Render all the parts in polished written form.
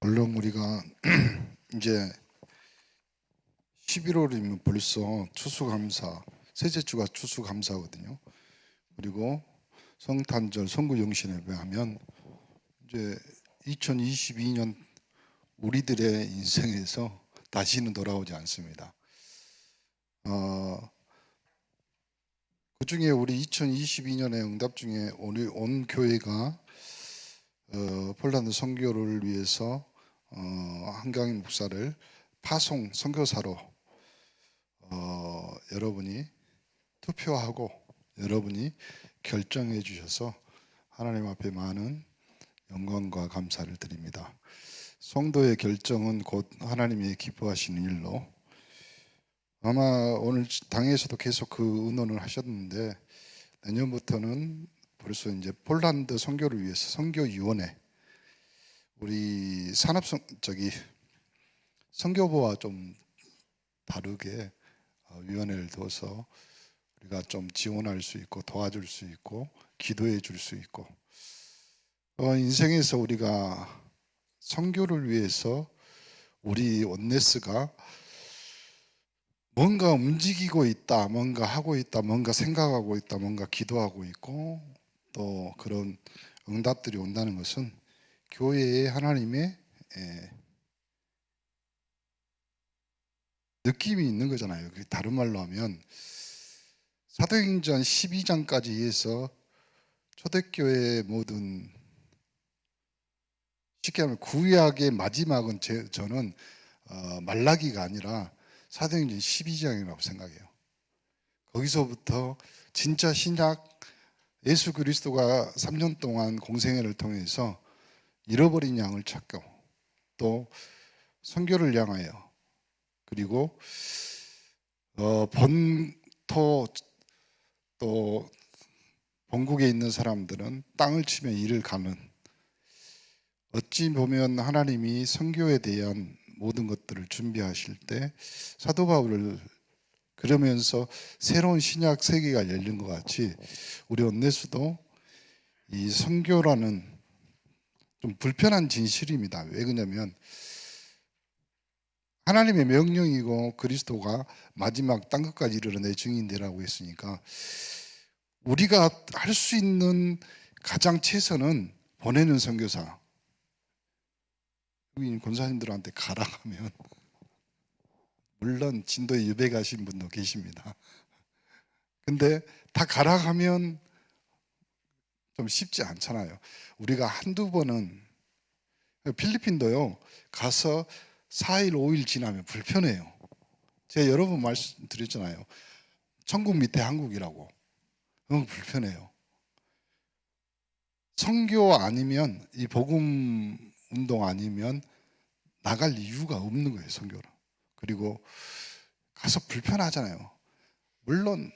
물론 우리가 이제 11월이면 벌써 추수감사, 셋째 주가 추수감사거든요. 그리고 성탄절, 성구영신예배 하면 이제 2022년 우리들의 인생에서 다시는 돌아오지 않습니다. 그 중에 우리 2022년의 응답 중에 우리 온 교회가 폴란드 선교를 위해서 한강인 목사를 파송 선교사로 여러분이 투표하고 여러분이 결정해 주셔서 하나님 앞에 많은 영광과 감사를 드립니다. 성도의 결정은 곧 하나님이 기뻐하시는 일로 아마 오늘 당에서도 계속 그 의논을 하셨는데 내년부터는 벌써 이제 폴란드 선교를 위해서 선교위원회 우리 선교부와 좀 다르게 위원회를 둬서 우리가 좀 지원할 수 있고 도와줄 수 있고 기도해 줄 수 있고 인생에서 우리가 선교를 위해서 우리 원네스가 뭔가 움직이고 있다, 뭔가 하고 있다, 뭔가 생각하고 있다, 뭔가 기도하고 있고 또 그런 응답들이 온다는 것은 교회에 하나님의 느낌이 있는 거잖아요. 다른 말로 하면 사도행전 12장까지 해서 초대교회의 모든 쉽게 하면 구약의 마지막은 저는 말라기가 아니라 사도행전 12장이라고 생각해요. 거기서부터 진짜 신약 예수 그리스도가 3년 동안 공생애를 통해서 잃어버린 양을 찾고 또 선교를 향하여 그리고 본토 또 본국에 있는 사람들은 땅을 치며 일을 가는 어찌 보면 하나님이 선교에 대한 모든 것들을 준비하실 때 사도 바울을 그러면서 새로운 신약 세계가 열린 것 같이 우리 원내수도 이 선교라는 좀 불편한 진실입니다. 왜 그러냐면 하나님의 명령이고 그리스도가 마지막 땅끝까지 이르러 내 증인되라고 했으니까 우리가 할 수 있는 가장 최선은 보내는 선교사 여기 권사님들한테 가라 하면 물론 진도에 유배 가신 분도 계십니다. 근데 다 가라 하면 좀 쉽지 않잖아요. 우리가 한두 번은 필리핀도요 가서 4일 5일 지나면 불편해요. 제가 여러 번 말씀드렸잖아요. 천국 밑에 한국이라고. 너무 불편해요. 선교 아니면 이 복음 운동 아니면 나갈 이유가 없는 거예요. 선교를. 그리고 가서 불편하잖아요. 물론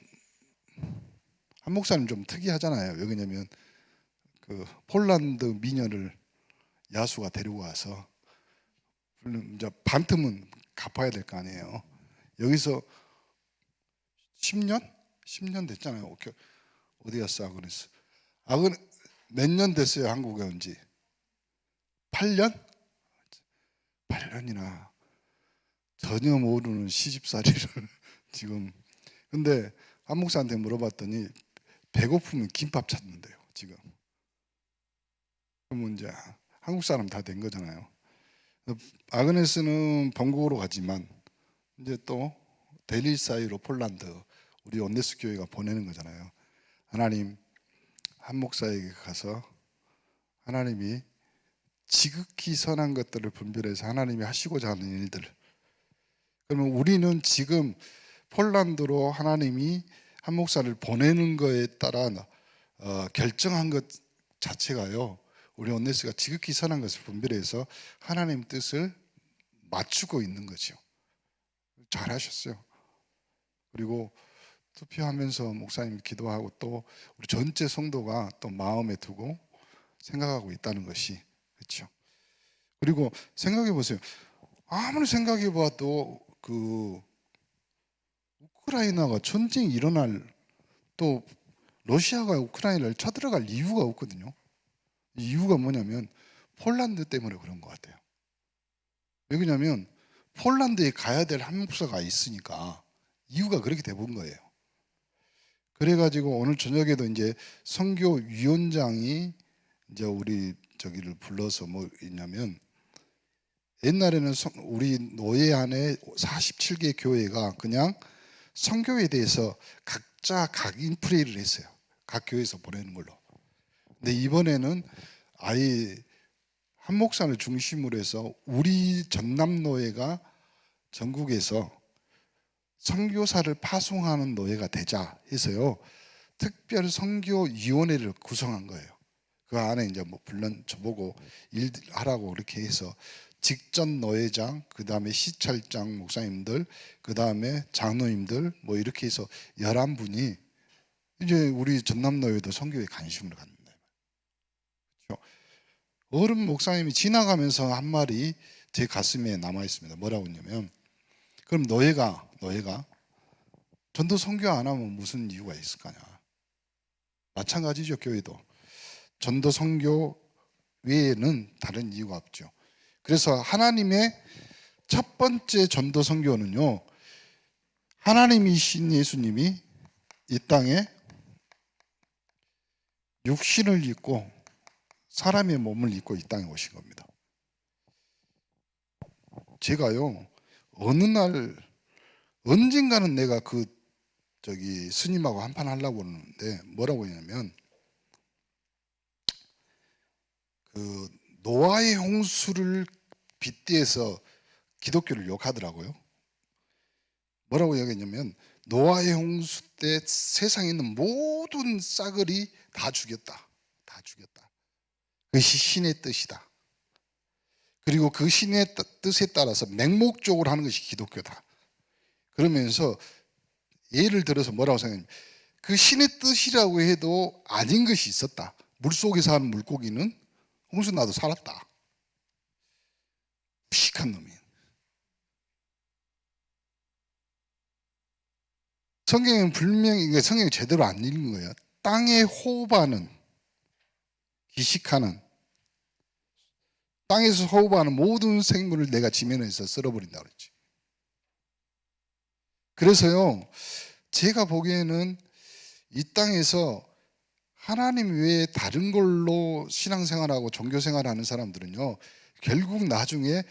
한 목사님 좀 특이하잖아요. 왜 그러냐면 그 폴란드 미녀를 야수가 데리고 와서 이제 반틈은 갚아야 될 거 아니에요. 여기서 10년? 10년 됐잖아요. 어디 갔어, 아그네스? 아그네 몇 년 됐어요, 한국에 온 지? 8년? 8년이나 전혀 모르는 시집살이를 지금. 근데 한 목사한테 물어봤더니 배고프면 김밥 찾는데요, 지금. 그러면 이제 한국 사람 다 된 거잖아요. 아그네스는 본국으로 가지만 이제 또 대리 사이로 폴란드 우리 온네스 교회가 보내는 거잖아요. 하나님 한 목사에게 가서 하나님이 지극히 선한 것들을 분별해서 하나님이 하시고자 하는 일들. 그러면 우리는 지금 폴란드로 하나님이 한 목사를 보내는 거에 따라 결정한 것 자체가요. 우리 온네스가 지극히 선한 것을 분별해서 하나님 뜻을 맞추고 있는 거죠. 잘하셨어요. 그리고 투표하면서 목사님 기도하고 또 우리 전체 성도가 또 마음에 두고 생각하고 있다는 것이 그렇죠. 그리고 생각해 보세요. 아무리 생각해 봐도 그 우크라이나가 전쟁이 일어날 또 러시아가 우크라이나를 쳐들어갈 이유가 없거든요. 이유가 뭐냐면 폴란드 때문에 그런 것 같아요. 왜 그러냐면 폴란드에 가야 될 한 목사가 있으니까 이유가 그렇게 돼본 거예요. 그래가지고 오늘 저녁에도 이제 선교위원장이 이제 우리 저기를 불러서 뭐 있냐면 옛날에는 우리 노예 안에 47개 교회가 그냥 선교에 대해서 각자 각인 프레이를 했어요. 각 교회에서 보내는 걸로. 근데 이번에는 아예 한 목사를 중심으로 해서 우리 전남 노예가 전국에서 선교사를 파송하는 노예가 되자 해서요. 특별 선교위원회를 구성한 거예요. 그 안에 이제 뭐 물론 저보고 일하라고 그렇게 해서 직전 노회장, 그 다음에 시찰장 목사님들, 그 다음에 장로님들 뭐 이렇게 해서 11분이 이제 우리 전남노회도 선교에 관심을 갖는다. 그렇죠? 어른 목사님이 지나가면서 한 말이 제 가슴에 남아 있습니다. 뭐라고 했냐면, 그럼 노예가 전도 선교 안 하면 무슨 이유가 있을 거냐? 마찬가지죠. 교회도 전도 선교 외에는 다른 이유가 없죠. 그래서 하나님의 첫 번째 전도 선교는요, 하나님이신 예수님이 이 땅에 육신을 입고 사람의 몸을 입고 이 땅에 오신 겁니다. 제가요, 어느 날 언젠가는 내가 그 저기 스님하고 한판 하려고 하는데 뭐라고 했냐면, 그 노아의 홍수를 빗대서 기독교를 욕하더라고요. 뭐라고 이야기했냐면, 노아의 홍수 때 세상에 있는 모든 싸그리 다 죽였다. 다 죽였다. 그것이 신의 뜻이다. 그리고 그 신의 뜻에 따라서 맹목적으로 하는 것이 기독교다. 그러면서 예를 들어서 뭐라고 생각하냐면, 그 신의 뜻이라고 해도 아닌 것이 있었다. 물속에 사는 물고기는 홍수 나도 살았다. 무식한 놈이. 성경은 분명히, 성경이 제대로 안 읽은 거예요. 땅에 호흡하는, 기식하는, 땅에서 호흡하는 모든 생물을 내가 지면에서 쓸어버린다 그랬지. 그래서요, 제가 보기에는 이 땅에서 하나님 외에 다른 걸로 신앙생활하고 종교생활하는 사람들은요, 결국 나중에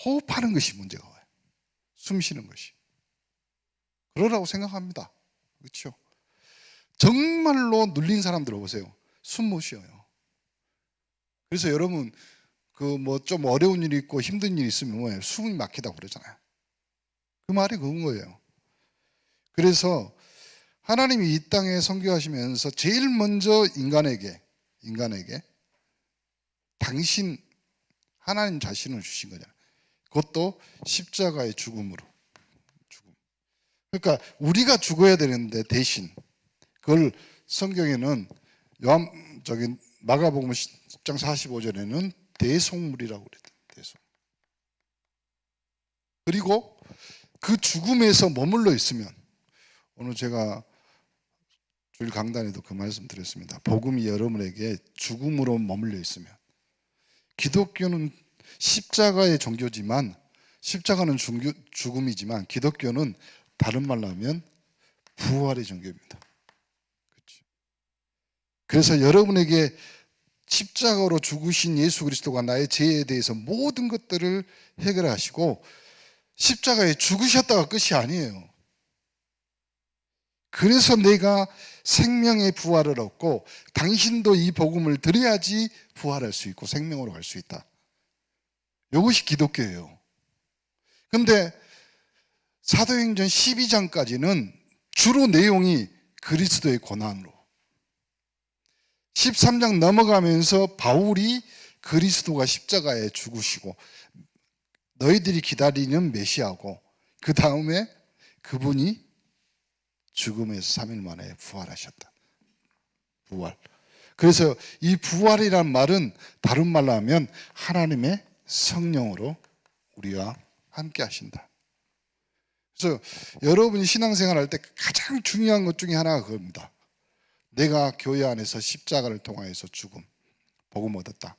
호흡하는 것이 문제가 와요. 숨 쉬는 것이. 그러라고 생각합니다. 그렇죠? 정말로 눌린 사람들 보세요. 숨 못 쉬어요. 그래서 여러분 그 뭐 좀 어려운 일이 있고 힘든 일이 있으면 뭐예요? 숨이 막히다고 그러잖아요. 그 말이 그건 거예요. 그래서 하나님이 이 땅에 선교하시면서 제일 먼저 인간에게 당신 하나님 자신을 주신 거잖아요. 그것도 십자가의 죽음으로. 그러니까 우리가 죽어야 되는데 대신 그걸 성경에는 마가복음 10장 45절에는 대속물이라고 그랬대요. 대속. 그리고 그 죽음에서 머물러 있으면, 오늘 제가 주일 강단에도 그 말씀 드렸습니다. 복음이 여러분에게 죽음으로 머물러 있으면, 기독교는 십자가의 종교지만, 십자가는 죽음이지만 기독교는 다른 말로 하면 부활의 종교입니다. 그렇죠? 그래서 여러분에게 십자가로 죽으신 예수 그리스도가 나의 죄에 대해서 모든 것들을 해결하시고 십자가에 죽으셨다가 끝이 아니에요. 그래서 내가 생명의 부활을 얻고 당신도 이 복음을 들어야지 부활할 수 있고 생명으로 갈 수 있다. 이것이 기독교예요. 근데 사도행전 12장까지는 주로 내용이 그리스도의 고난으로, 13장 넘어가면서 바울이 그리스도가 십자가에 죽으시고 너희들이 기다리는 메시아고, 그 다음에 그분이 죽음에서 3일 만에 부활하셨다. 부활. 그래서 이 부활이란 말은 다른 말로 하면 하나님의 성령으로 우리와 함께 하신다. 그래서 여러분이 신앙생활 할 때 가장 중요한 것 중에 하나가 그겁니다. 내가 교회 안에서 십자가를 통하여서 죽음, 복음 얻었다.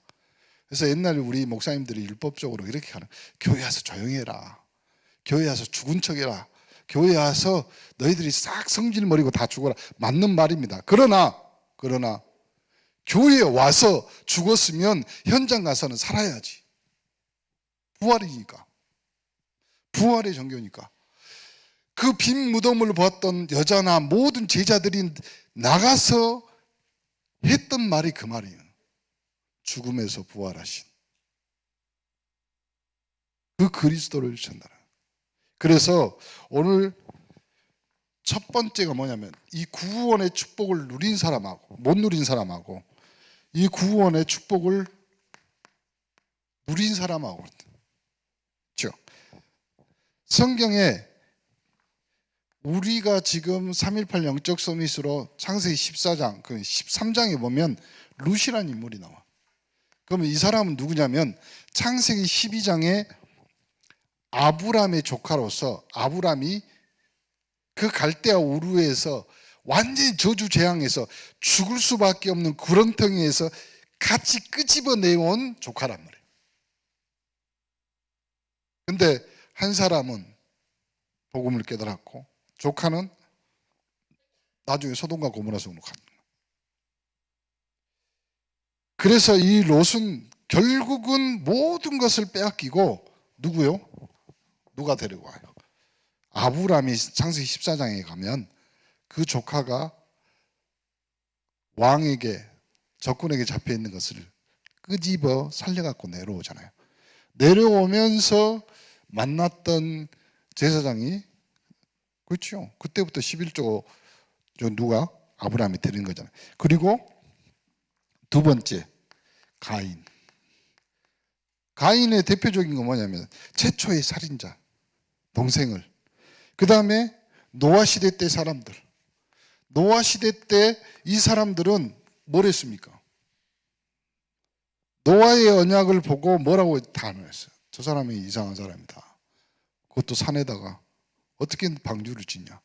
그래서 옛날에 우리 목사님들이 율법적으로 이렇게 하는, 교회 와서 조용히 해라, 교회 와서 죽은 척해라, 교회 와서 너희들이 싹 성질 버리고 다 죽어라. 맞는 말입니다. 그러나 교회에 와서 죽었으면 현장 가서는 살아야지. 부활이니까, 부활의 종교니까. 그 빈 무덤을 보았던 여자나 모든 제자들이 나가서 했던 말이 그 말이에요. 죽음에서 부활하신 그 그리스도를 전달하는. 그래서 오늘 첫 번째가 뭐냐면, 이 구원의 축복을 누린 사람하고 못 누린 사람하고, 이 구원의 축복을 누린 사람하고, 그렇죠? 성경에 우리가 지금 3.18 영적 서밋으로 창세기 14장, 그 13장에 보면 룻이라는 인물이 나와. 그러면 이 사람은 누구냐면, 창세기 12장에 아브람의 조카로서, 아브람이 그 갈대아 우르에서 완전히 저주재앙에서 죽을 수밖에 없는 구렁텅이에서 같이 끄집어내온 조카란 말이에요. 근데 한 사람은 복음을 깨달았고, 조카는 나중에 소돔과 고모라 성으로 간 거예요. 그래서 이 롯은 결국은 모든 것을 빼앗기고, 누구요? 누가 데리고 와요? 아브람이 창세기 14장에 가면 그 조카가 왕에게, 적군에게 잡혀 있는 것을 끄집어 살려갖고 내려오잖아요. 내려오면서 만났던 제사장이, 그렇죠, 그때부터 11조 누가? 아브라함이 드린 거잖아요. 그리고 두 번째, 가인의 대표적인 건 뭐냐면 최초의 살인자 동생을, 그 다음에 노아 시대 때 사람들, 노아 시대 때 이 사람들은 뭘 했습니까? 노아의 언약을 보고 뭐라고 단언했어요? 저 사람이 이상한 사람이다. 그것도 산에다가 어떻게 방주를 짓냐.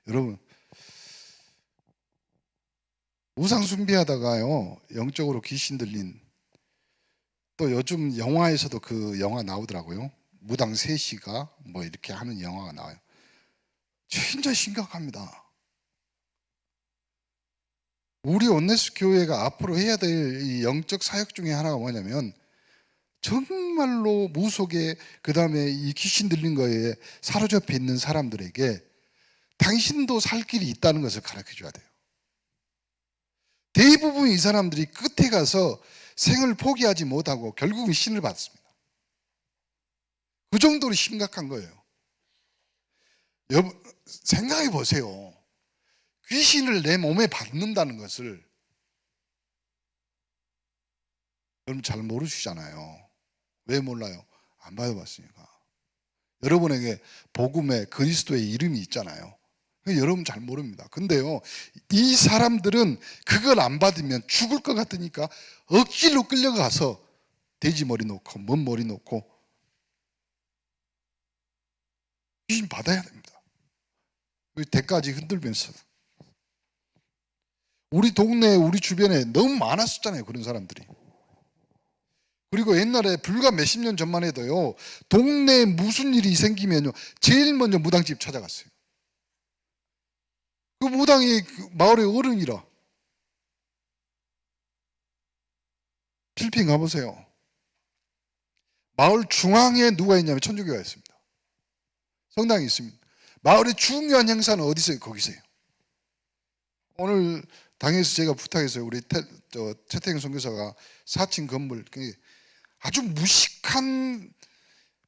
여러분, 우상 숭배하다가요 영적으로 귀신 들린, 또 요즘 영화에서도 그 영화 나오더라고요. 무당 셋이가 뭐 이렇게 하는 영화가 나와요. 진짜 심각합니다. 우리 온네스 교회가 앞으로 해야 될 이 영적 사역 중에 하나가 뭐냐면, 정말로 무속에, 그 다음에 이 귀신 들린 거에 사로잡혀 있는 사람들에게 당신도 살 길이 있다는 것을 가르쳐 줘야 돼요. 대부분 이 사람들이 끝에 가서 생을 포기하지 못하고 결국은 신을 받습니다. 그 정도로 심각한 거예요. 여러분 생각해 보세요. 귀신을 내 몸에 받는다는 것을 여러분 잘 모르시잖아요. 왜 몰라요? 안 받아봤으니까. 여러분에게 복음의 그리스도의 이름이 있잖아요. 여러분 잘 모릅니다. 근데요, 이 사람들은 그걸 안 받으면 죽을 것 같으니까 억지로 끌려가서 돼지 머리 놓고 먼 머리 놓고 귀신 받아야 됩니다. 대까지 흔들면서. 우리 동네에, 우리 주변에 너무 많았었잖아요, 그런 사람들이. 그리고 옛날에 불과 몇십 년 전만 해도요, 동네에 무슨 일이 생기면요 제일 먼저 무당집 찾아갔어요. 그 무당이 마을의 어른이라. 필리핀 가보세요. 마을 중앙에 누가 있냐면 천주교가 있습니다. 성당이 있습니다. 마을의 중요한 행사는 어디서요? 거기서요. 오늘 당에서 제가 부탁했어요. 우리 최태경 선교사가 4층 건물, 아주 무식한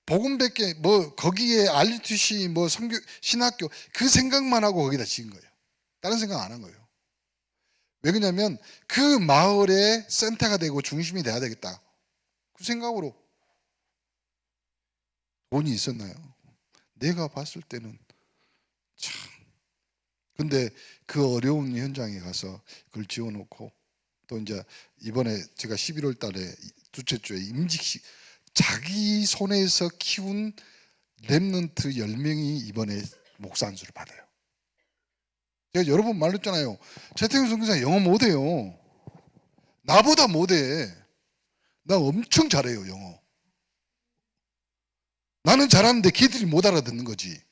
복음밖에, 뭐 거기에 RUTC 뭐 선교 신학교 그 생각만 하고 거기다 지은 거예요. 다른 생각 안 한 거예요. 왜 그러냐면 그 마을의 센터가 되고 중심이 돼야 되겠다, 그 생각으로. 돈이 있었나요? 내가 봤을 때는 참. 근데 그 어려운 현장에 가서 그걸 지어놓고, 또 이제 이번에 제가 11월 달에 둘째 주에 임직식, 자기 손에서 키운 렘넌트 10명이 이번에 목사 안수를 받아요. 제가 여러 번 말했잖아요. 최태경 선교사 영어 못해요. 나보다 못해. 나 엄청 잘해요, 영어. 나는 잘하는데 걔들이 못 알아듣는 거지.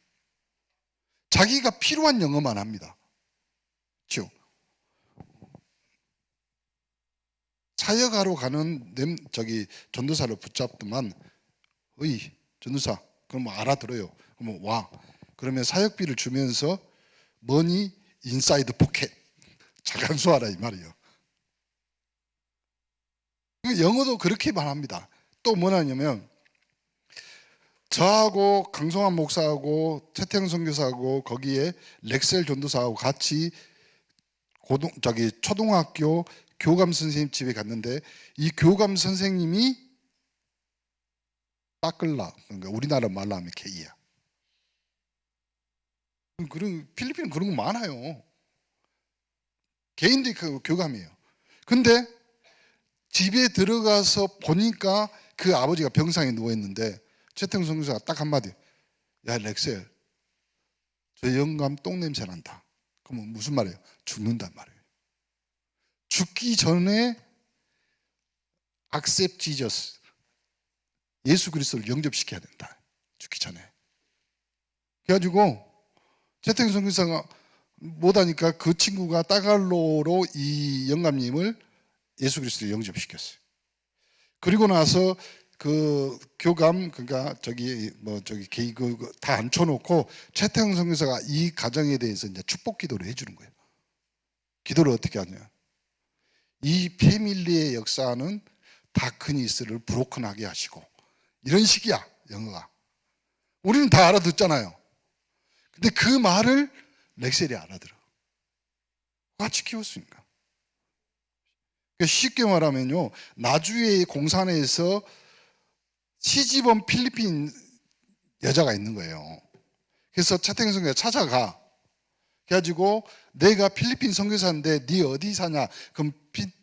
자기가 필요한 영어만 합니다. 그렇죠? 사역하러 가는 전도사를 붙잡더만, 어이, 전도사, 그럼 뭐 알아들어요. 그러면 와. 그러면 사역비를 주면서 머니 인사이드 포켓. 잘 간수하라 이 말이에요. 영어도 그렇게 말합니다. 또 뭐냐면 저하고 강성환 목사하고 최태형 선교사하고 거기에 렉셀 전도사하고 같이 초등학교 교감 선생님 집에 갔는데 이 교감 선생님이 빠끌라, 그러니까 우리나라 말로 하면 게이야. 그런 필리핀은 그런 거 많아요. 개인들이 그 교감이에요. 근데 집에 들어가서 보니까 그 아버지가 병상에 누워있는데 최태형 선교사가 딱 한마디, 야 렉셀, 저 영감 똥냄새 난다. 그러면 무슨 말이에요? 죽는단 말이에요. 죽기 전에 accept Jesus, 예수 그리스도를 영접시켜야 된다. 죽기 전에. 그래가지고 최태형 선교사가 못하니까 그 친구가 따갈로로 이 영감님을 예수 그리스도에 영접시켰어요. 그리고 나서 그 교감, 그러니까 개이그 다 앉혀놓고 최태형 선교사가 이 가정에 대해서 이제 축복 기도를 해주는 거예요. 기도를 어떻게 하냐? 이 패밀리의 역사는 다크니스를 브로큰하게 하시고, 이런 식이야 영어가. 우리는 다 알아듣잖아요. 근데 그 말을 렉셀이 알아들어. 같이 키웠으니까. 쉽게 말하면요, 나주의 공산에서 시집온 필리핀 여자가 있는 거예요. 그래서 차태경 선교가 찾아가. 그래가지고 내가 필리핀 선교사인데 네 어디 사냐? 그럼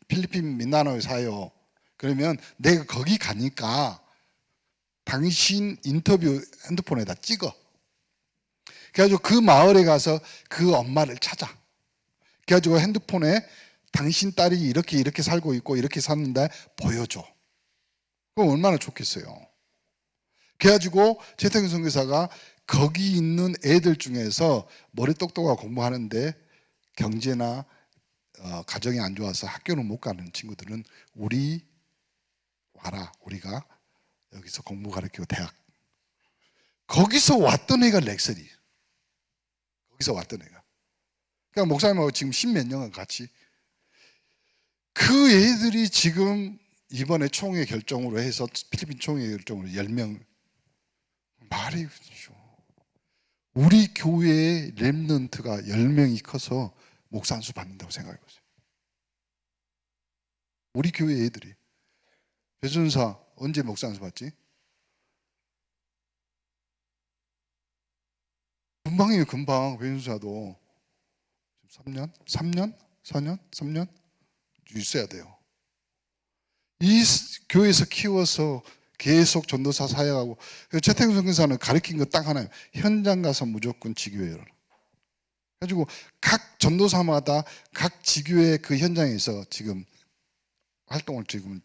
필리핀 민다나오에 사요. 그러면 내가 거기 가니까 당신 인터뷰 핸드폰에다 찍어. 그래가지고 그 마을에 가서 그 엄마를 찾아. 그래가지고 핸드폰에 당신 딸이 이렇게 살고 있고 이렇게 사는데 보여줘. 그럼 얼마나 좋겠어요. 그래가지고 최태경 선교사가 거기 있는 애들 중에서 머리 똑똑하고 공부하는데 경제나 가정이 안 좋아서 학교는 못 가는 친구들은 우리 와라, 우리가 여기서 공부 가르치고 대학. 거기서 왔던 애가 렉셀이. 거기서 왔던 애가. 그러니까 목사님하고 지금 십몇 년간 같이. 그 애들이 지금 이번에 총회 결정으로 해서 필리핀 총회 결정으로 10명. 말이 그렇죠. 우리 교회의 렘넌트가 10명이 커서 목사 안수 받는다고 생각해 보세요. 우리 교회 애들이. 배준사 언제 목사 안수 받지? 금방이에요, 금방. 배준사도 3년? 3년? 4년? 3년? 있어야 돼요. 이 교회에서 키워서 계속 전도사 사역하고, 최태경 선교사는 가르친 거 딱 하나예요. 현장 가서 무조건 지교회를. 그래가지고 각 전도사마다 각 지교회 그 현장에서 지금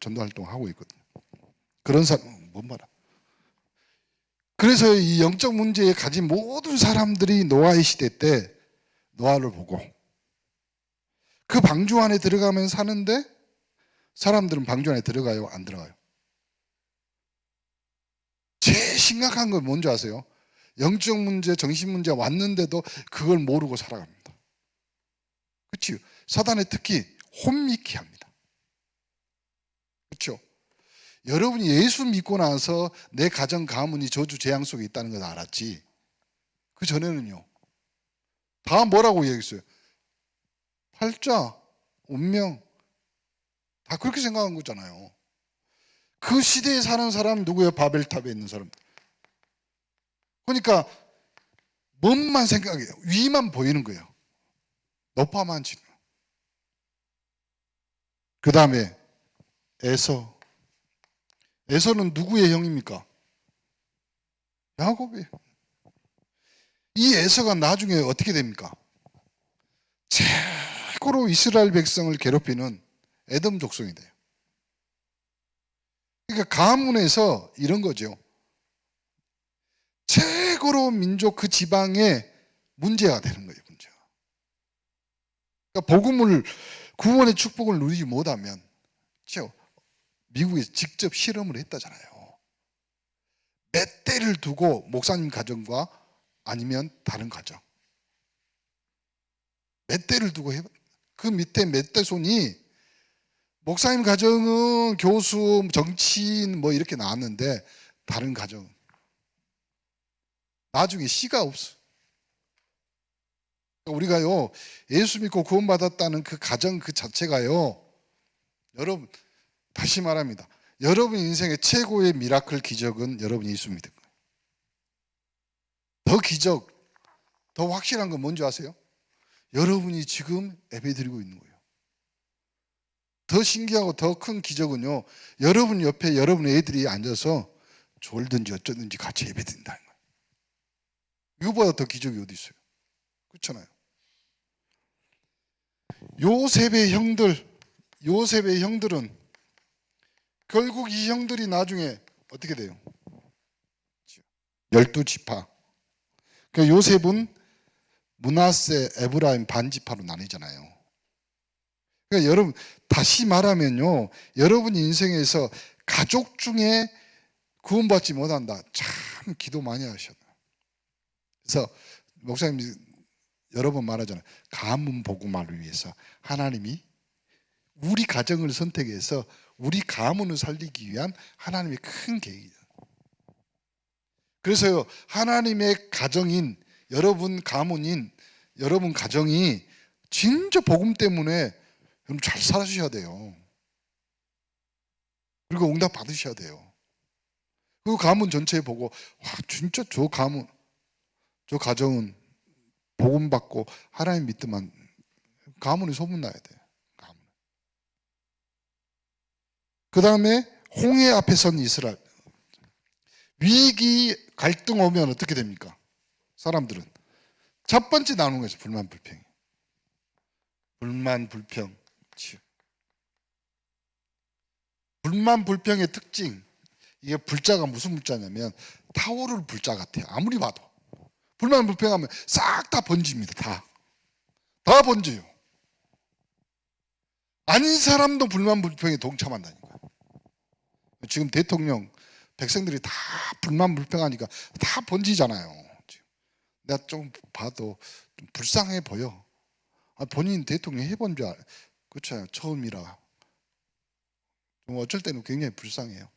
전도 활동하고 있거든요. 그런 사람 못 말아. 그래서 이 영적 문제에 가진 모든 사람들이 노아의 시대 때 노아를 보고 그 방주 안에 들어가면 사는데 사람들은 방주 안에 들어가요? 안 들어가요? 제일 심각한 건 뭔지 아세요? 영적 문제, 정신 문제 왔는데도 그걸 모르고 살아갑니다. 그렇죠? 사단에 특히 혼미케 합니다. 그렇죠? 여러분이 예수 믿고 나서 내 가정 가문이 저주 재앙 속에 있다는 걸 알았지. 그 전에는요. 다 뭐라고 얘기했어요? 팔자, 운명, 다 그렇게 생각한 거잖아요. 그 시대에 사는 사람 누구예요? 바벨탑에 있는 사람. 그러니까 뭔만 생각해요. 위만 보이는 거예요. 높아만 지는. 그 다음에 에서. 에서는 누구의 형입니까? 야곱이에요. 이 에서가 나중에 어떻게 됩니까? 최고로 이스라엘 백성을 괴롭히는 에돔 족속이 돼요. 그러니까 가문에서 이런 거죠. 최고로 민족 그 지방의 문제가 되는 거예요. 문제가. 그러니까 복음을 구원의 축복을 누리지 못하면 미국에서 직접 실험을 했다잖아요. 몇 대를 두고 목사님 가정과 아니면 다른 가정 몇 대를 두고 그 밑에 몇 대 손이 목사님 가정은 교수, 정치인 뭐 이렇게 나왔는데 다른 가정 나중에 씨가 없어. 우리가요 예수 믿고 구원받았다는 그 가정 그 자체가요, 여러분 다시 말합니다. 여러분 인생의 최고의 미라클 기적은 여러분이 예수 믿은 거예요. 더 기적, 더 확실한 건 뭔지 아세요? 여러분이 지금 예배드리고 있는 거예요. 더 신기하고 더 큰 기적은요, 여러분 옆에 여러분의 애들이 앉아서 졸든지 어쩌든지 같이 예배드린다는 거예요. 이거보다 더 기적이 어디 있어요? 그렇잖아요. 요셉의 형들은 결국 이 형들이 나중에 어떻게 돼요? 12지파. 그러니까 요셉은 므낫세, 에브라임 반지파로 나뉘잖아요. 그러니까 여러분 다시 말하면요, 여러분 인생에서 가족 중에 구원받지 못한다. 참 기도 많이 하셔야 돼요. 그래서 목사님 여러 번 말하잖아요. 가문 복음화를 위해서 하나님이 우리 가정을 선택해서 우리 가문을 살리기 위한 하나님의 큰 계획이에요. 그래서요, 하나님의 가정인 여러분 가문인 여러분 가정이 진짜 복음 때문에 여러분 잘 살아주셔야 돼요. 그리고 응답 받으셔야 돼요. 그 가문 전체 보고 와 진짜 저 가정은 복음 받고 하나님 믿더만 가문이 소문나야 돼요. 그 다음에 홍해 앞에 선 이스라엘. 위기 갈등 오면 어떻게 됩니까? 사람들은 첫 번째 나누는 것이 불만 불평. 불만 불평. 불만 불평의 특징, 이게 불자가 무슨 불자냐면 타오를 불자 같아요. 아무리 봐도 불만 불평하면 싹 다 번집니다. 다 번져요. 아닌 사람도 불만 불평에 동참한다니까. 지금 대통령 백성들이 다 불만 불평하니까 다 번지잖아요. 내가 좀 봐도 좀 불쌍해 보여. 본인 대통령 해본 줄 그렇죠. 처음이라 어쩔 때는 굉장히 불쌍해요.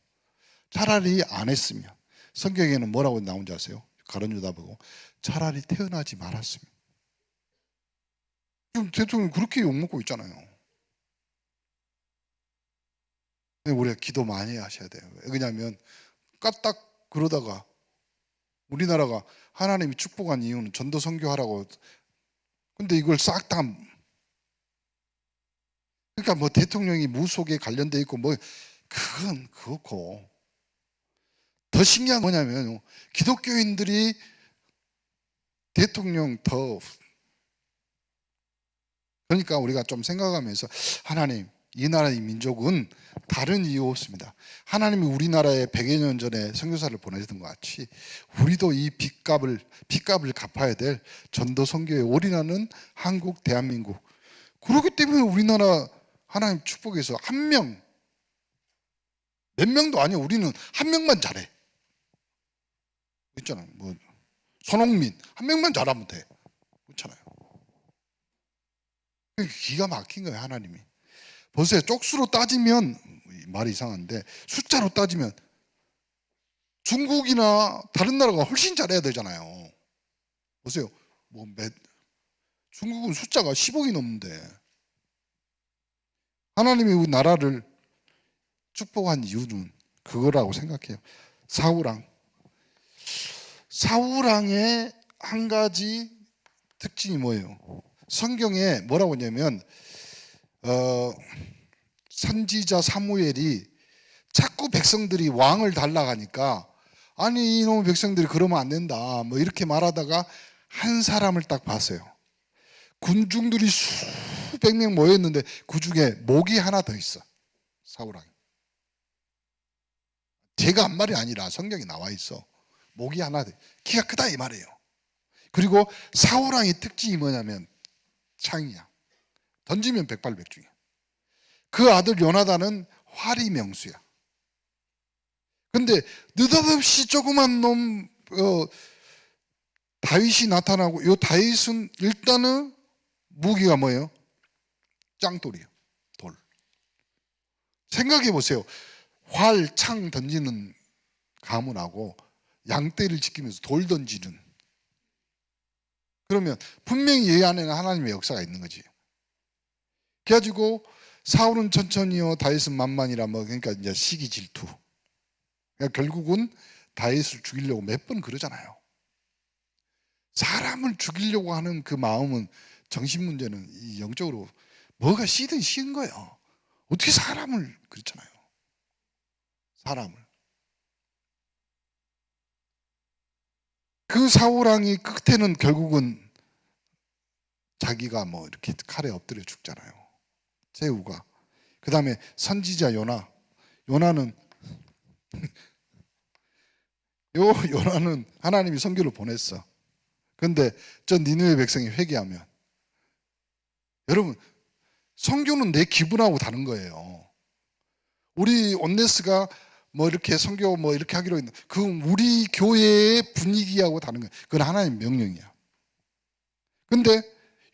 차라리 안 했으면, 성경에는 뭐라고 나온지 아세요? 가론유다 보고 차라리 태어나지 말았으면. 지금 대통령 그렇게 욕먹고 있잖아요. 우리가 기도 많이 하셔야 돼요. 왜냐하면 까딱 그러다가 우리나라가 하나님이 축복한 이유는 전도 선교하라고, 근데 이걸 싹 다, 그러니까 뭐 대통령이 무속에 관련돼 있고 뭐 그건 그렇고, 더 신기한 건 뭐냐면 기독교인들이 대통령 더, 그러니까 우리가 좀 생각하면서 하나님 이 나라의 민족은 다른 이유 없습니다. 하나님이 우리나라에 100여 년 전에 선교사를 보내던 것 같이 우리도 이 빚값을 갚아야 될 전도 선교에 올인하는 한국 대한민국, 그렇기 때문에 우리나라 하나님 축복해서 한 명, 몇 명도 아니야. 우리는 한 명만 잘해. 있잖아요. 뭐 손흥민 한 명만 잘하면 돼. 그렇잖아요. 기가 막힌 거예요. 하나님이. 보세요. 쪽수로 따지면 말이 이상한데 숫자로 따지면 중국이나 다른 나라가 훨씬 잘해야 되잖아요. 보세요. 중국은 숫자가 10억이 넘는데 하나님이 우리 나라를 축복한 이유는 그거라고 생각해요. 사우랑의 한 가지 특징이 뭐예요? 성경에 뭐라고 하냐면 선지자 사무엘이 자꾸 백성들이 왕을 달라가니까 아니 이놈의 백성들이 그러면 안 된다 뭐 이렇게 말하다가 한 사람을 딱 봤어요. 군중들이 수백 명 모였는데 그 중에 목이 하나 더 있어. 사우랑이. 제가 한 말이 아니라 성경에 나와 있어. 목이 하나 돼. 키가 크다 이 말이에요. 그리고 사울왕의 특징이 뭐냐면 창이야. 던지면 백발백중이야. 그 아들 요나단은 활이 명수야. 근데 느닷없이 조그만 놈 다윗이 나타나고, 이 다윗은 일단은 무기가 뭐예요? 짱돌이에요. 돌. 생각해 보세요. 활, 창 던지는 가문하고 양떼를 지키면서 돌 던지는, 그러면 분명히 이 안에는 하나님의 역사가 있는 거지. 그래가지고 사울은 천천히요, 다윗은 만만이라, 뭐 그러니까 이제 시기 질투. 그러니까 결국은 다윗을 죽이려고 몇 번 그러잖아요. 사람을 죽이려고 하는 그 마음은, 정신 문제는 이 영적으로 뭐가 씨든 씨인 거예요. 어떻게 사람을 그렇잖아요. 사람을. 그 사울왕이 끝에는 결국은 자기가 뭐 이렇게 칼에 엎드려 죽잖아요. 제후가. 그 다음에 선지자 요나. 요나는 요나는 하나님이 선교를 보냈어. 그런데 저 니느웨 백성이 회개하면, 여러분 선교는 내 기분하고 다른 거예요. 우리 온네스가 뭐 이렇게 선교 뭐 이렇게 하기로 했는데, 그건 우리 교회의 분위기하고 다른 거예요. 그건 하나님 명령이야. 근데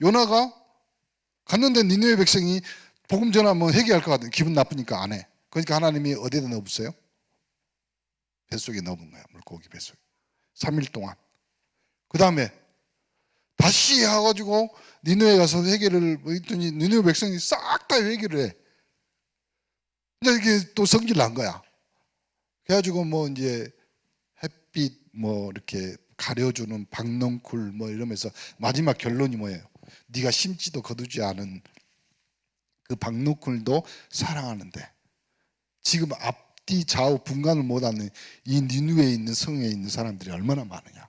요나가 갔는데 니느웨 백성이 복음 전하면 회개할 것 같은, 기분 나쁘니까 안 해. 그러니까 하나님이 어디에다 넣어봤어요? 뱃속에 넣은 거야. 물고기 뱃속에 3일 동안. 그 다음에 다시 해가지고 니느웨 가서 회개를 했더니 니느웨 백성이 싹 다 회개를 해. 근데 이게 또 성질 난 거야. 그래가지고 뭐 이제 햇빛 뭐 이렇게 가려주는 박넝쿨 뭐 이러면서 마지막 결론이 뭐예요? 네가 심지도 거두지 않은 그 박넝쿨도 사랑하는데, 지금 앞뒤 좌우 분간을 못하는 이 니느웨에 있는 성에 있는 사람들이 얼마나 많으냐.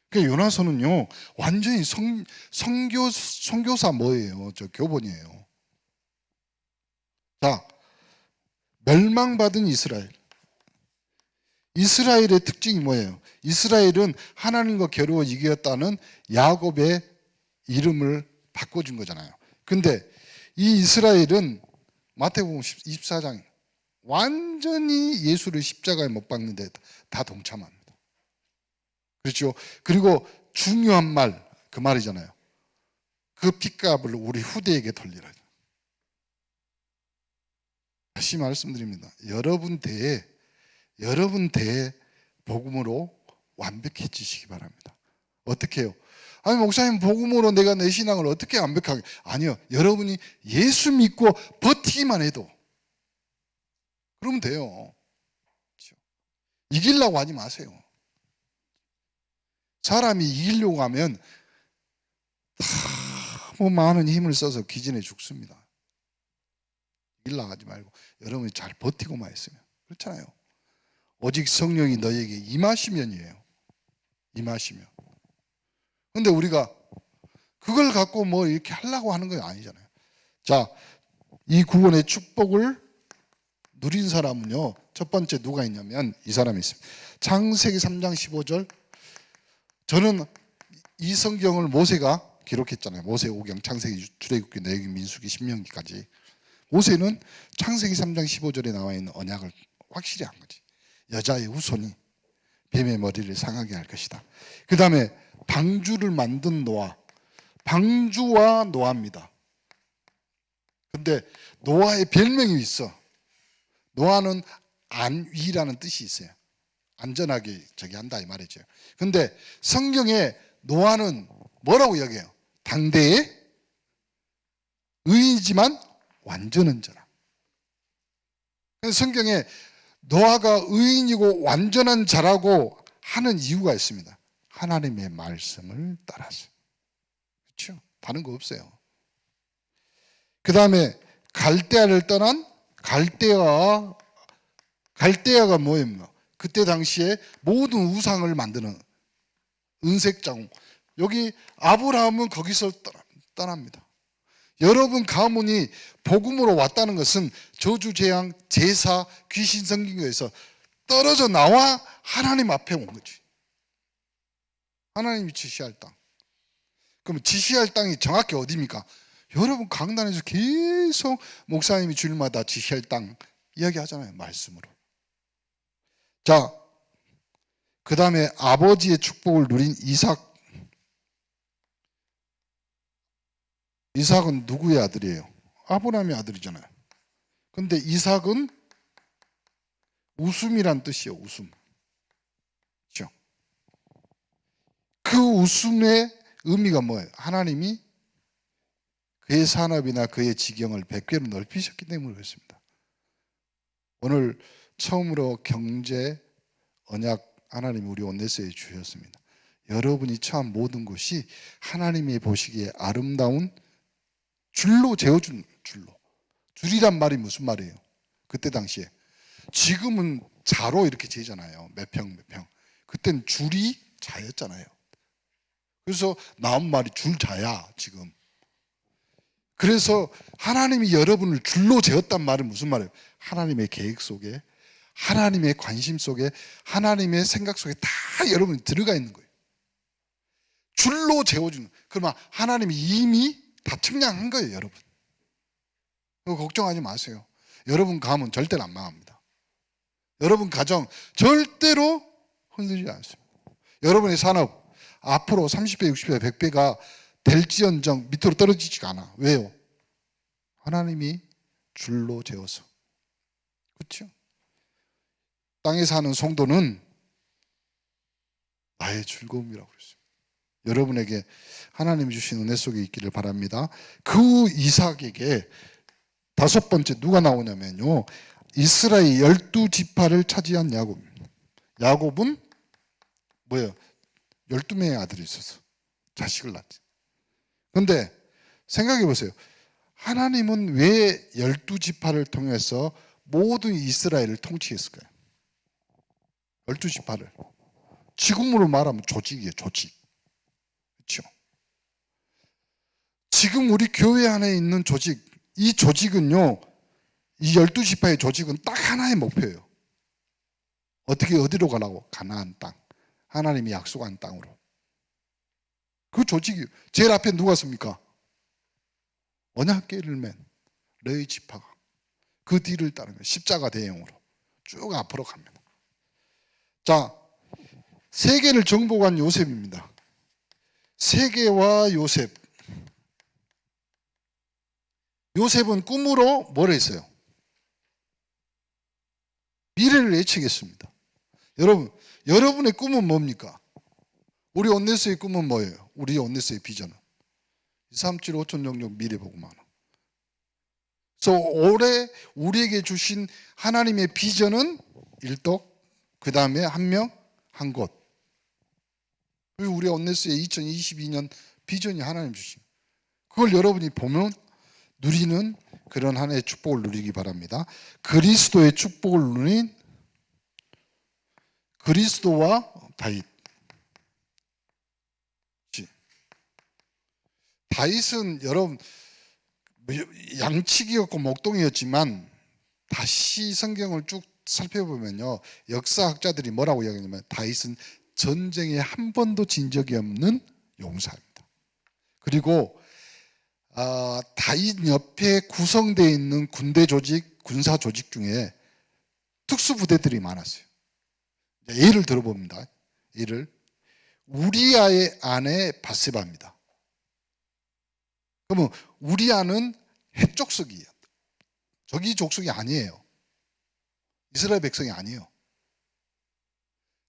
그러니까 요나서는요 완전히 선교사 뭐예요? 저 교본이에요. 자, 멸망받은 이스라엘. 이스라엘의 특징이 뭐예요? 이스라엘은 하나님과 겨루어 이겼다는 야곱의 이름을 바꿔준 거잖아요. 근데 이 이스라엘은 마태복음 24장 완전히 예수를 십자가에 못 박는데 다 동참합니다. 그렇죠? 그리고 중요한 말, 그 말이잖아요. 그 핏값을 우리 후대에게 돌리라. 다시 말씀드립니다. 여러분 대에 복음으로 완벽해지시기 바랍니다. 어떻게 해요? 아니 목사님, 복음으로 내가 내 신앙을 어떻게 완벽하게? 아니요. 여러분이 예수 믿고 버티기만 해도 그러면 돼요. 그렇죠? 이기려고 하지 마세요. 사람이 이기려고 하면 너무 많은 힘을 써서 기진해 죽습니다. 이기려고 하지 말고 여러분이 잘 버티고만 있으면. 그렇잖아요. 오직 성령이 너에게 임하시면이에요. 임하시면. 근데 우리가 그걸 갖고 뭐 이렇게 하려고 하는 건 아니잖아요. 자, 이 구원의 축복을 누린 사람은요, 첫 번째 누가 있냐면 이 사람이 있습니다. 창세기 3장 15절. 저는 이 성경을 모세가 기록했잖아요. 모세 오경, 창세기, 출애굽기, 레위기, 민수기, 신명기까지. 모세는 창세기 3장 15절에 나와 있는 언약을 확실히 한 거지. 여자의 후손이 뱀의 머리를 상하게 할 것이다. 그 다음에 방주를 만든 노아. 방주와 노아입니다. 근데 노아의 별명이 있어. 노아는 안위라는 뜻이 있어요. 안전하게 저기 한다 이 말이죠. 근데 성경에 노아는 뭐라고 여겨요? 당대의 의인이지만 완전한 자라. 성경에 노아가 의인이고 완전한 자라고 하는 이유가 있습니다. 하나님의 말씀을 따라서. 그렇죠? 다른 거 없어요. 그 다음에 갈대아를 떠난 갈대아가 뭐예요? 그때 당시에 모든 우상을 만드는 은색장. 여기 아브라함은 거기서 떠납니다. 여러분 가문이 복음으로 왔다는 것은 저주, 재앙, 제사, 귀신 섬기기에서 떨어져 나와 하나님 앞에 온 거지. 하나님이 지시할 땅. 그럼 지시할 땅이 정확히 어디입니까? 여러분 강단에서 계속 목사님이 주일마다 지시할 땅 이야기하잖아요. 말씀으로. 자, 그 다음에 아버지의 축복을 누린 이삭. 이삭은 누구의 아들이에요? 아브라함의 아들이잖아요. 근데 이삭은 웃음이란 뜻이에요. 웃음. 그렇죠? 그 웃음의 의미가 뭐예요? 하나님이 그의 산업이나 그의 지경을 100배로 넓히셨기 때문에 그렇습니다. 오늘 처음으로 경제 언약 하나님이 우리 온네스에 주셨습니다. 여러분이 처한 모든 것이 하나님이 보시기에 아름다운 줄로 재어준 줄로. 줄이란 말이 무슨 말이에요? 그때 당시에. 지금은 자로 이렇게 재잖아요. 몇 평 몇 평. 그땐 줄이 자였잖아요. 그래서 나온 말이 줄자야 지금. 그래서 하나님이 여러분을 줄로 재었단 말은 무슨 말이에요? 하나님의 계획 속에, 하나님의 관심 속에, 하나님의 생각 속에 다 여러분이 들어가 있는 거예요. 줄로 재워주는. 그러면 하나님이 이미 다 측량한 거예요, 여러분. 그거 걱정하지 마세요. 여러분 가문 절대로 안 망합니다. 여러분 가정 절대로 흔들리지 않습니다. 여러분의 산업 앞으로 30배, 60배, 100배가 될지언정 밑으로 떨어지지가 않아. 왜요? 하나님이 줄로 재어서. 그렇죠? 땅에 사는 성도는 나의 즐거움이라고 그랬어요. 여러분에게 하나님이 주신 은혜 속에 있기를 바랍니다. 그 이삭에게 다섯 번째 누가 나오냐면요, 이스라엘 12지파를 차지한 야곱입니다. 야곱은 뭐예요? 12명의 아들이 있어서 자식을 낳지. 그런데 생각해 보세요. 하나님은 왜 12지파를 통해서 모든 이스라엘을 통치했을까요? 12지파를. 지금으로 말하면 조직이에요. 조직. 그렇죠? 지금 우리 교회 안에 있는 조직, 이 조직은요, 이 12지파의 조직은 딱 하나의 목표예요. 어떻게 어디로 가라고? 가나안 땅. 하나님이 약속한 땅으로. 그 조직이 제일 앞에 누가 섭니까? 언약궤를 맨 레위 지파가 그 뒤를 따르며 십자가 대형으로 쭉 앞으로 갑니다. 자, 세계를 정복한 요셉입니다. 세계와 요셉. 요셉은 꿈으로 뭘 했어요? 미래를 예측했습니다. 여러분, 여러분의 꿈은 뭡니까? 우리 온네스의 꿈은 뭐예요? 우리 온네스의 비전은 2, 3, 7, 5천 정도 미래 보고만. 그래서 올해 우리에게 주신 하나님의 비전은 일독, 그 다음에 한 명, 한 곳. 그리고 우리 온네스의 2022년 비전이 하나님 주신. 그걸 여러분이 보면 누리는 그런 한 해의 축복을 누리기 바랍니다. 그리스도의 축복을 누린 그리스도와 다윗. 다윗은 여러분 양치기였고 목동이었지만 다시 성경을 쭉 살펴보면요, 역사학자들이 뭐라고 이야기하냐면 다윗은 전쟁에 한 번도 진 적이 없는 용사입니다. 그리고 다윗 옆에 구성되어 있는 군대 조직, 군사 조직 중에 특수부대들이 많았어요. 예를 들어봅니다. 예를 우리아의 아내 바세바입니다. 그러면 우리아는 헷 족속이에요. 저기 족속이 아니에요. 이스라엘 백성이 아니에요.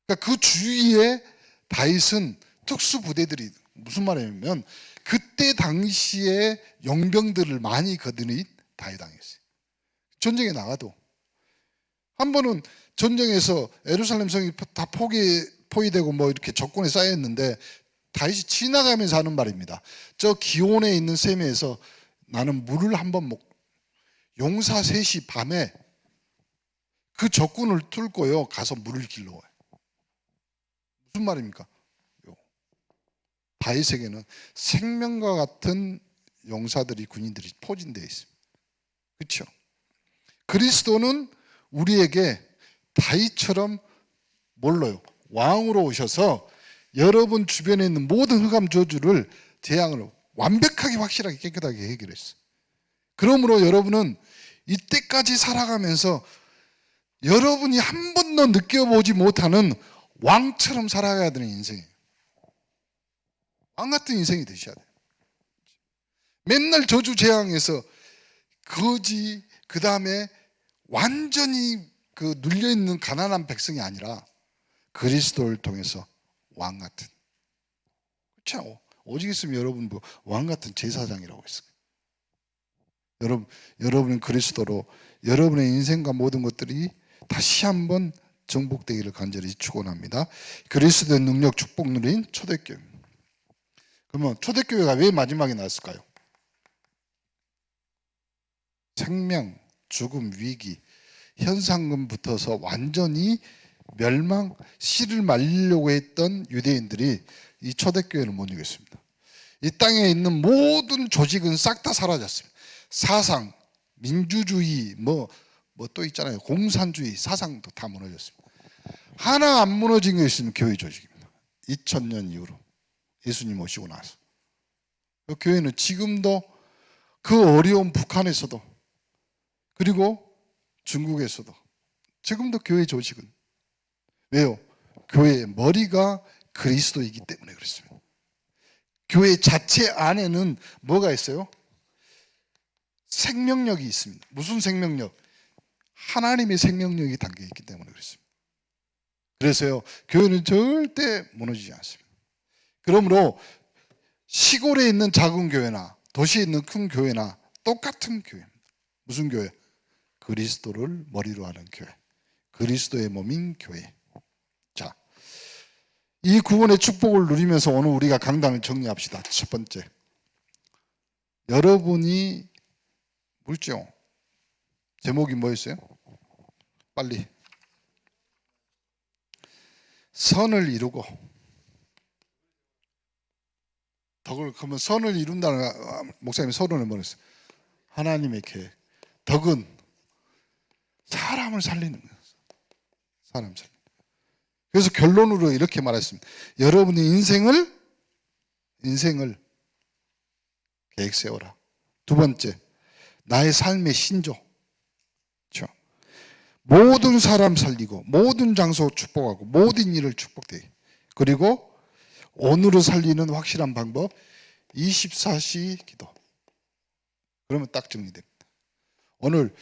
그러니까 그 주위에 다윗은 특수부대들이 무슨 말이냐면 그때 당시에 용병들을 많이 거느린 다윗 당했어요. 전쟁에 나가도 한 번은 전쟁에서 예루살렘 성이 다 포위되고 뭐 이렇게 적군에 쌓였는데 다윗이 지나가면서 하는 말입니다. 저 기온에 있는 샘에서 나는 물을 한번 먹고 용사 셋이 밤에 그 적군을 뚫고요 가서 물을 길러 와요. 무슨 말입니까? 다윗에게는 생명과 같은 용사들이, 군인들이 포진되어 있습니다. 그렇죠? 그리스도는 우리에게 다윗처럼 뭘로요? 왕으로 오셔서 여러분 주변에 있는 모든 흑암 저주를 재앙을 완벽하게 확실하게 깨끗하게 해결했어요. 그러므로 여러분은 이때까지 살아가면서 여러분이 한 번도 느껴보지 못하는 왕처럼 살아가야 되는 인생이에요. 왕 같은 인생이 되셔야 돼요. 맨날 저주 재앙에서 거지, 그 다음에 완전히 그 눌려있는 가난한 백성이 아니라 그리스도를 통해서 왕 같은. 그렇죠? 오직 있으면 여러분 뭐 왕 같은 제사장이라고 했어요. 여러분은 그리스도로 여러분의 인생과 모든 것들이 다시 한번 정복되기를 간절히 축원합니다. 그리스도의 능력 축복 누린 초대교회. 그러면 초대교회가 왜 마지막에 나왔을까요? 생명, 죽음, 위기, 현상금 붙어서 완전히 멸망, 씨를 말리려고 했던 유대인들이 이 초대교회를 못 이겼습니다. 이 땅에 있는 모든 조직은 싹 다 사라졌습니다. 사상, 민주주의, 뭐 또 있잖아요. 공산주의 사상도 다 무너졌습니다. 하나 안 무너진 게 있으면 교회 조직입니다. 2000년 이후로 예수님 오시고 나서 그 교회는 지금도 그 어려운 북한에서도 그리고 중국에서도 지금도 교회 조직은 왜요? 교회의 머리가 그리스도이기 때문에 그렇습니다. 교회 자체 안에는 뭐가 있어요? 생명력이 있습니다. 무슨 생명력? 하나님의 생명력이 담겨있기 때문에 그렇습니다. 그래서요, 교회는 절대 무너지지 않습니다. 그러므로 시골에 있는 작은 교회나 도시에 있는 큰 교회나 똑같은 교회입니다. 무슨 교회? 그리스도를 머리로 하는 교회. 그리스도의 몸인 교회. 자, 이 구원의 축복을 누리면서 오늘 우리가 강단을 정리합시다. 첫 번째, 여러분이 묻죠? 제목이 뭐였어요? 빨리. 선을 이루고 덕을, 그러면 선을 이룬다는, 목사님이 서론을 뭐랬어요? 하나님의 계획. 덕은 사람을 살리는 거예요. 사람 살리는. 그래서 결론으로 이렇게 말했습니다. 여러분의 인생을 계획 세워라. 두 번째, 나의 삶의 신조. 그렇죠? 모든 사람 살리고 모든 장소 축복하고 모든 일을 축복되게. 그리고 오늘을 살리는 확실한 방법 24시 기도. 그러면 딱 정리됩니다. 오늘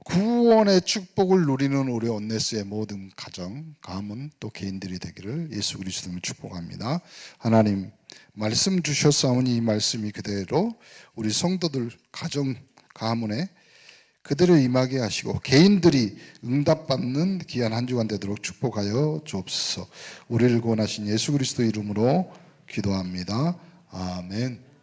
구원의 축복을 누리는 우리 온네스의 모든 가정, 가문 또 개인들이 되기를 예수 그리스도를 축복합니다. 하나님 말씀 주셨사오니 이 말씀이 그대로 우리 성도들 가정, 가문에 그대로 임하게 하시고 개인들이 응답받는 귀한 한 주간 되도록 축복하여 주옵소서. 우리를 구원하신 예수 그리스도 이름으로 기도합니다. 아멘.